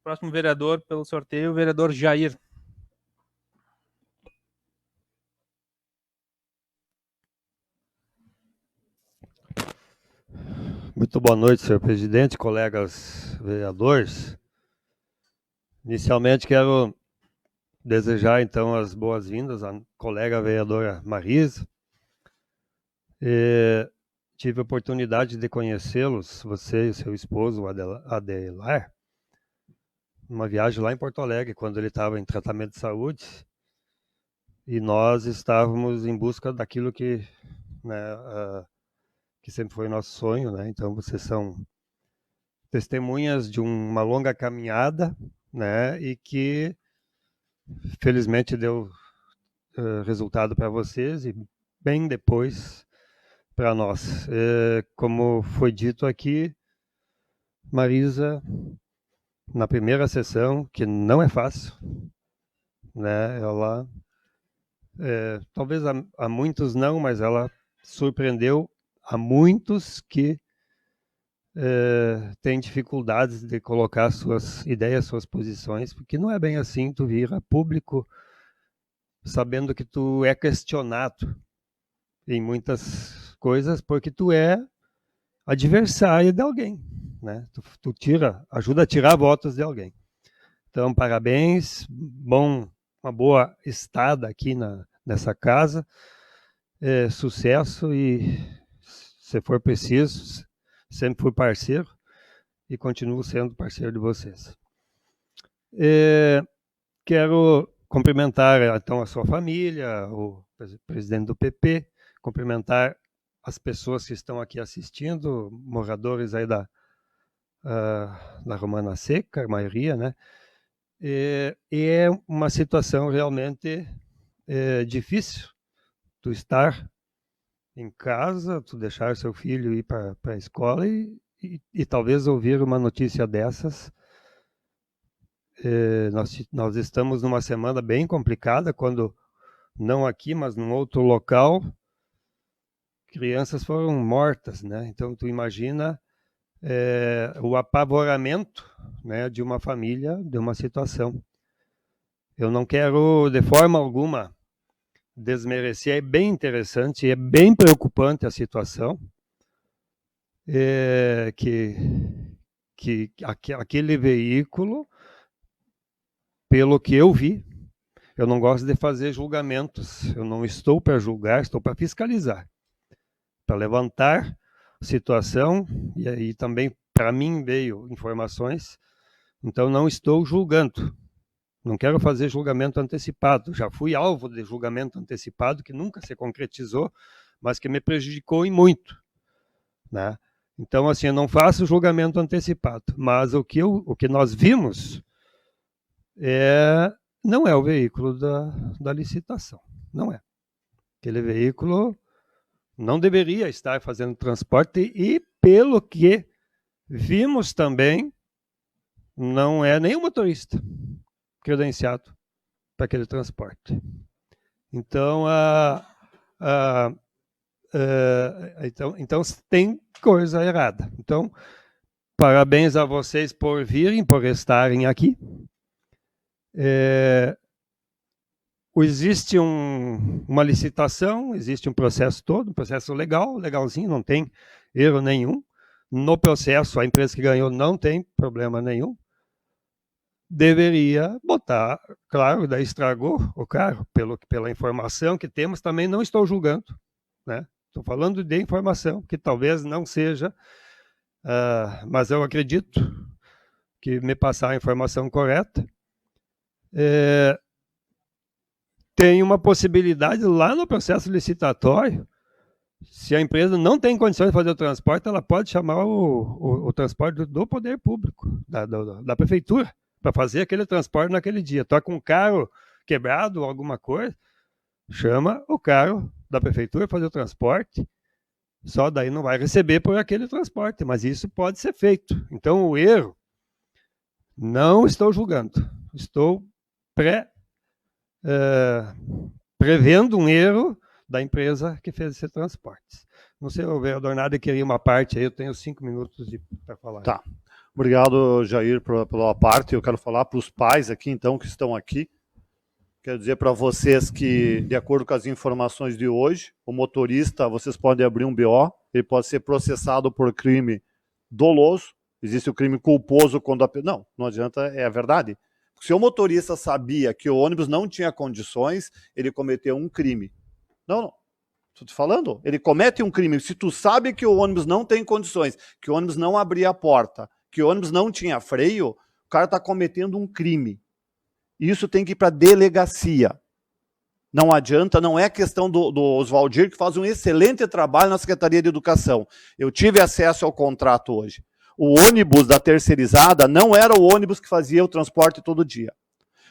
próximo vereador pelo sorteio, o vereador Jair. Muito boa noite, senhor presidente, colegas vereadores. Inicialmente quero desejar então as boas-vindas à colega vereadora Marisa. Tive a oportunidade de conhecê-los, você e seu esposo, Adelar, numa viagem lá em Porto Alegre, quando ele estava em tratamento de saúde, e nós estávamos em busca daquilo que, que sempre foi nosso sonho, né? Então vocês são testemunhas de uma longa caminhada, né? E que felizmente deu resultado para vocês e bem depois para nós. Como foi dito aqui, Marisa, na primeira sessão, que não é fácil, né? Ela, talvez a muitos não, mas ela surpreendeu a muitos que têm dificuldades de colocar suas ideias, suas posições, porque não é bem assim, tu vir a público sabendo que tu é questionado em muitas coisas, porque tu é adversário de alguém, né? Tu ajuda a tirar votos de alguém. Então, parabéns, uma boa estada aqui nessa casa, sucesso e, se for preciso, sempre fui parceiro e continuo sendo parceiro de vocês. Quero cumprimentar, então, a sua família, o presidente do PP, cumprimentar as pessoas que estão aqui assistindo, moradores aí da Romana Seca, a maioria, né? E é uma situação realmente difícil, tu estar em casa, tu deixar seu filho ir para a escola e talvez ouvir uma notícia dessas. Nós estamos numa semana bem complicada, quando não aqui, mas num outro local, crianças foram mortas, né? Então tu imagina o apavoramento, né, de uma família, de uma situação. Eu não quero de forma alguma desmerecer, é bem interessante, é bem preocupante a situação, que aquele veículo, pelo que eu vi, eu não gosto de fazer julgamentos, eu não estou para julgar, estou para fiscalizar, para levantar a situação, e aí também para mim veio informações, então não estou julgando, não quero fazer julgamento antecipado, já fui alvo de julgamento antecipado que nunca se concretizou, mas que me prejudicou em muito, né? Então, assim, eu não faço julgamento antecipado, mas o que nós vimos não é o veículo da licitação, não é. Aquele veículo não deveria estar fazendo transporte e, pelo que vimos também, não é nenhum motorista credenciado para aquele transporte. Então, então tem coisa errada. Então, parabéns a vocês por virem, por estarem aqui. Existe uma licitação, existe um processo todo, um processo legalzinho, não tem erro nenhum. No processo, a empresa que ganhou não tem problema nenhum. Deveria botar, claro, daí estragou o carro, pela informação que temos, também não estou julgando, né? Estou falando de informação, que talvez não seja, mas eu acredito que me passar a informação correta. Tem uma possibilidade lá no processo licitatório, se a empresa não tem condições de fazer o transporte, ela pode chamar o transporte do poder público, da prefeitura, para fazer aquele transporte naquele dia. Está com um carro quebrado ou alguma coisa, chama o carro da prefeitura para fazer o transporte, só daí não vai receber por aquele transporte, mas isso pode ser feito. Então o erro, não estou julgando, estou prevendo um erro da empresa que fez esse transporte. Não sei, o vereador Nada queria uma parte aí, eu tenho 5 minutos para falar. Tá. Obrigado, Jair, pela parte. Eu quero falar para os pais aqui, então, que estão aqui. Quero dizer para vocês que, de acordo com as informações de hoje, o motorista, vocês podem abrir um BO, ele pode ser processado por crime doloso. Existe o crime culposo quando a... Não adianta, é a verdade. Se o motorista sabia que o ônibus não tinha condições, ele cometeu um crime. Não. Estou te falando, ele comete um crime. Se tu sabe que o ônibus não tem condições, que o ônibus não abria a porta, que o ônibus não tinha freio, o cara está cometendo um crime. Isso tem que ir para a delegacia. Não adianta, não é questão do Oswaldir, que faz um excelente trabalho na Secretaria de Educação. Eu tive acesso ao contrato hoje. O ônibus da terceirizada não era o ônibus que fazia o transporte todo dia.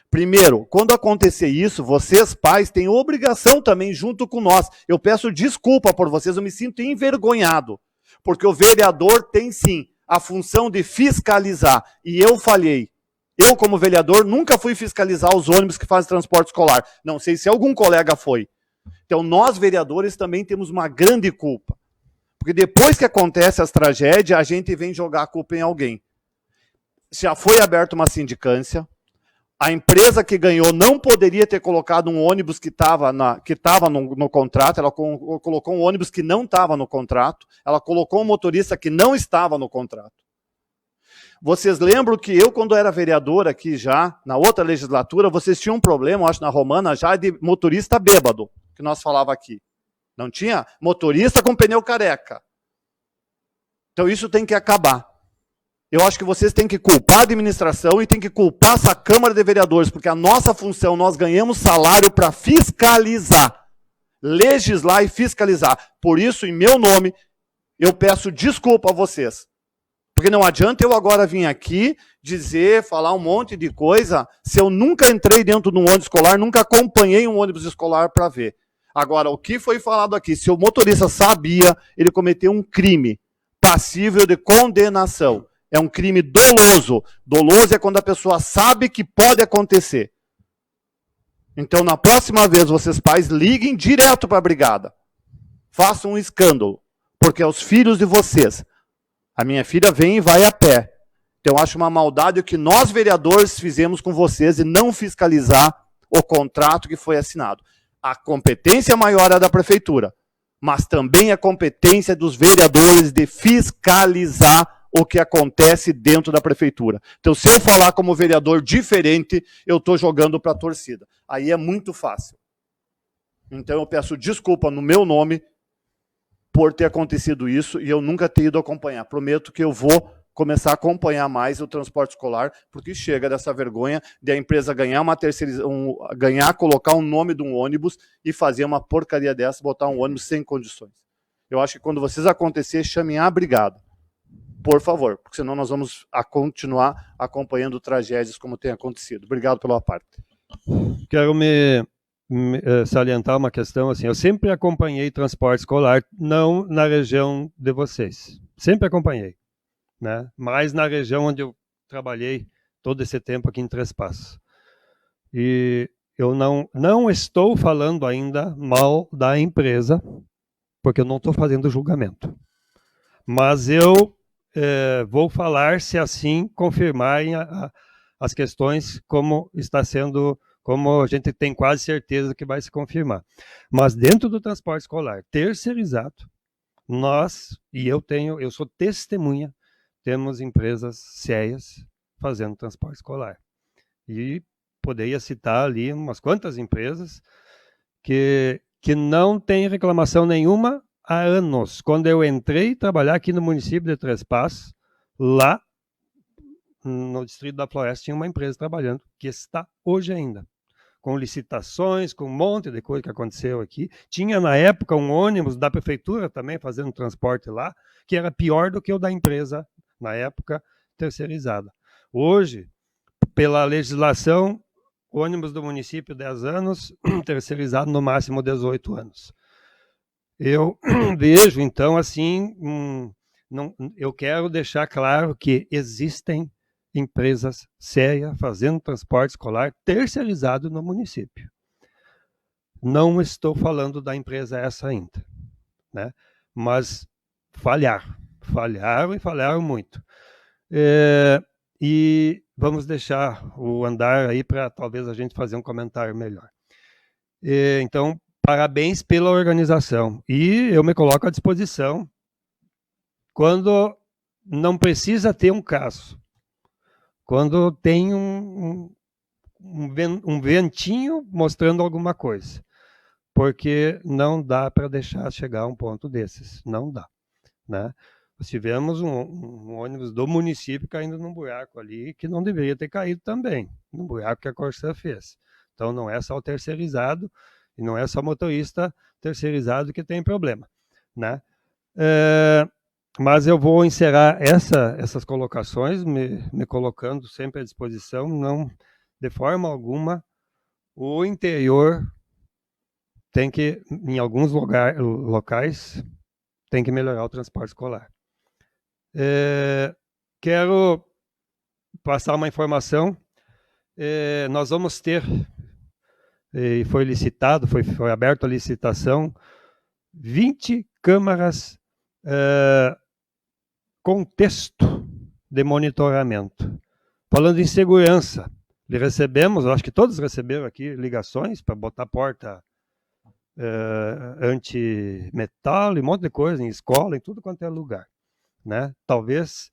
Primeiro, quando acontecer isso, vocês, pais, têm obrigação também junto com nós. Eu peço desculpa por vocês, eu me sinto envergonhado. Porque o vereador tem, sim, a função de fiscalizar. E eu falhei. Eu, como vereador, nunca fui fiscalizar os ônibus que fazem transporte escolar. Não sei se algum colega foi. Então, nós, vereadores, também temos uma grande culpa. Porque depois que acontece as tragédias, a gente vem jogar a culpa em alguém. Já foi aberta uma sindicância. A empresa que ganhou não poderia ter colocado um ônibus que estava no contrato, ela colocou um ônibus que não estava no contrato, ela colocou um motorista que não estava no contrato. Vocês lembram que eu, quando era vereador aqui já, na outra legislatura, vocês tinham um problema, acho na Romana, já de motorista bêbado, que nós falava aqui. Não tinha? Motorista com pneu careca. Então isso tem que acabar. Eu acho que vocês têm que culpar a administração e têm que culpar essa Câmara de Vereadores, porque a nossa função, nós ganhamos salário para fiscalizar, legislar e fiscalizar. Por isso, em meu nome, eu peço desculpa a vocês. Porque não adianta eu agora vir aqui dizer, falar um monte de coisa, se eu nunca entrei dentro de um ônibus escolar, nunca acompanhei um ônibus escolar para ver. Agora, o que foi falado aqui, se o motorista sabia, ele cometeu um crime passível de condenação. É um crime doloso. Doloso é quando a pessoa sabe que pode acontecer. Então, na próxima vez, vocês pais, liguem direto para a brigada. Façam um escândalo. Porque é os filhos de vocês. A minha filha vem e vai a pé. Então, eu acho uma maldade o que nós, vereadores, fizemos com vocês e não fiscalizar o contrato que foi assinado. A competência maior é da prefeitura. Mas também a competência dos vereadores de fiscalizar o que acontece dentro da prefeitura. Então, se eu falar como vereador diferente, eu estou jogando para a torcida. Aí é muito fácil. Então, eu peço desculpa no meu nome por ter acontecido isso e eu nunca ter ido acompanhar. Prometo que eu vou começar a acompanhar mais o transporte escolar, porque chega dessa vergonha de a empresa ganhar uma colocar o nome de um ônibus e fazer uma porcaria dessa, botar um ônibus sem condições. Eu acho que quando vocês acontecer, chamem a brigada. Por favor, porque senão nós vamos continuar acompanhando tragédias como tem acontecido. Obrigado pela parte. Quero salientar uma questão assim. Eu sempre acompanhei transporte escolar, não na região de vocês. Sempre acompanhei, né? Mas na região onde eu trabalhei todo esse tempo aqui em Três Passos. E eu não estou falando ainda mal da empresa, porque eu não estou fazendo julgamento. Mas eu vou falar se assim confirmarem as questões como está sendo, como a gente tem quase certeza que vai se confirmar. Mas dentro do transporte escolar terceirizado, eu sou testemunha, temos empresas sérias fazendo transporte escolar. E poderia citar ali umas quantas empresas que não tem reclamação nenhuma há anos. Quando eu entrei trabalhar aqui no município de Três Passos, lá no Distrito da Floresta tinha uma empresa trabalhando, que está hoje ainda, com licitações, com um monte de coisa que aconteceu aqui. Tinha na época um ônibus da prefeitura também fazendo transporte lá, que era pior do que o da empresa, na época, terceirizada. Hoje, pela legislação, ônibus do município 10 anos, terceirizado no máximo 18 anos. Eu vejo, então, assim, eu quero deixar claro que existem empresas sérias fazendo transporte escolar terceirizado no município. Não estou falando da empresa essa ainda, né? Mas falharam e falharam muito. E vamos deixar o andar aí para talvez a gente fazer um comentário melhor. Então, parabéns pela organização. E eu me coloco à disposição quando não precisa ter um caso. Quando tem um ventinho mostrando alguma coisa. Porque não dá para deixar chegar a um ponto desses. Não dá. Né? Nós tivemos um ônibus do município caindo num buraco ali que não deveria ter caído também, num buraco que a Corsã fez. Então não é só o terceirizado e não é só o motorista terceirizado que tem problema. Né? Mas eu vou encerrar essas colocações, me colocando sempre à disposição, não de forma alguma. O interior tem que, em alguns locais, tem que melhorar o transporte escolar. Quero passar uma informação. Nós vamos ter, e foi licitado, foi aberta a licitação, 20 câmaras com texto de monitoramento. Falando em segurança, recebemos, acho que todos receberam aqui ligações para botar porta anti-metal e um monte de coisa, em escola, em tudo quanto é lugar. Né? Talvez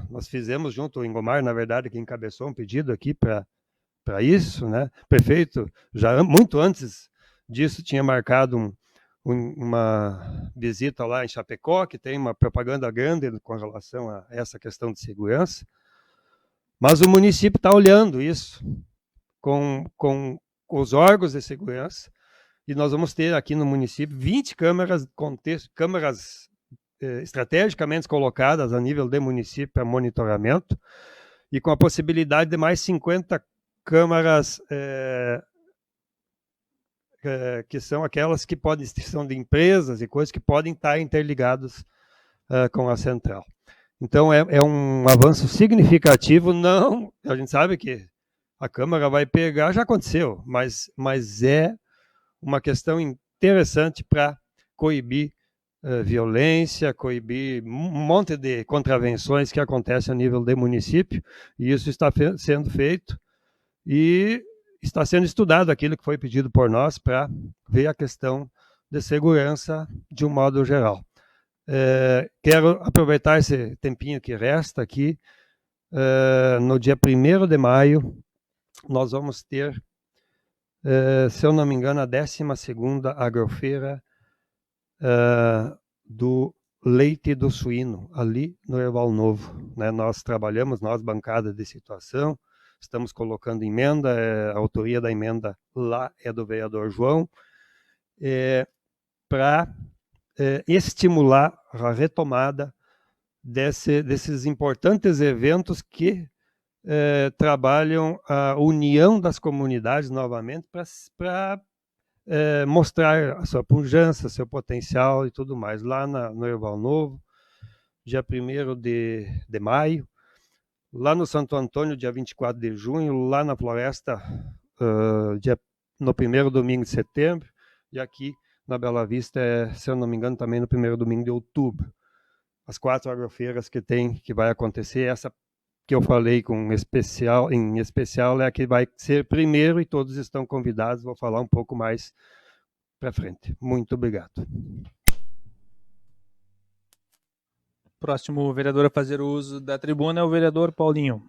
nós fizemos junto, o Ingomar, na verdade, que encabeçou um pedido aqui para isso. Né? O prefeito, já muito antes disso, tinha marcado uma visita lá em Chapecó, que tem uma propaganda grande com relação a essa questão de segurança. Mas o município está olhando isso com os órgãos de segurança, e nós vamos ter aqui no município 20 câmeras, câmeras estrategicamente colocadas a nível de município para monitoramento, e com a possibilidade de mais 50 câmaras que são aquelas que são de empresas e coisas que podem estar interligadas com a central. Então é um avanço significativo. Não, a gente sabe que a Câmara vai pegar, já aconteceu, mas é uma questão interessante para coibir violência, coibir um monte de contravenções que acontecem a nível de município, e isso está sendo feito e está sendo estudado aquilo que foi pedido por nós para ver a questão de segurança de um modo geral. Quero aproveitar esse tempinho que resta aqui. No dia 1º de maio, nós vamos ter, se eu não me engano, a 12ª agrofeira do leite do suíno, ali no Erval Novo. Né? Nós trabalhamos, bancada de situação, estamos colocando emenda, a autoria da emenda lá é do vereador João, para estimular a retomada desses importantes eventos que trabalham a união das comunidades novamente para mostrar a sua pujança, seu potencial e tudo mais. Lá no Erval Novo, dia 1º de maio, lá no Santo Antônio, dia 24 de junho, lá na Floresta, no 1º domingo de setembro, e aqui na Bela Vista, se eu não me engano, também no 1º domingo de outubro. As 4 agrofeiras que vai acontecer, essa que eu falei em especial é a que vai ser primeiro, e todos estão convidados. Vou falar um pouco mais para frente. Muito obrigado. Próximo vereador a fazer uso da tribuna é o vereador Paulinho.